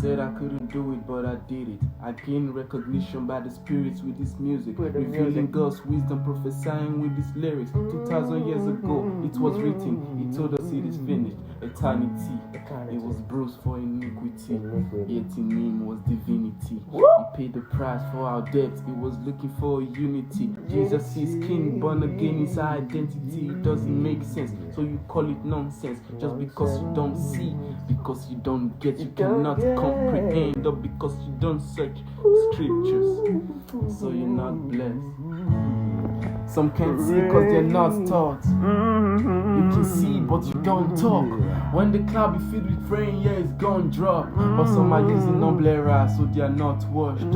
said I couldn't do it, but I did it. I gained recognition by the spirits with this music, revealing God's wisdom, prophesying with these lyrics. 2,000 years ago, it was written. He told us it is finished. Eternity. It was bruised for iniquity, yet in him was divinity. He paid the price for our debt. He was looking for unity. Jesus is king, born again is our identity. It doesn't make sense, so you call it nonsense. Just because you don't see, because you don't get, you cannot comprehend, or because you don't search scriptures, so you're not blessed. Some can't see because they're not taught. You can see but you don't talk. When the cloud be filled with rain, yeah, it's gonna drop. But some are using umbrellas, so they are not washed.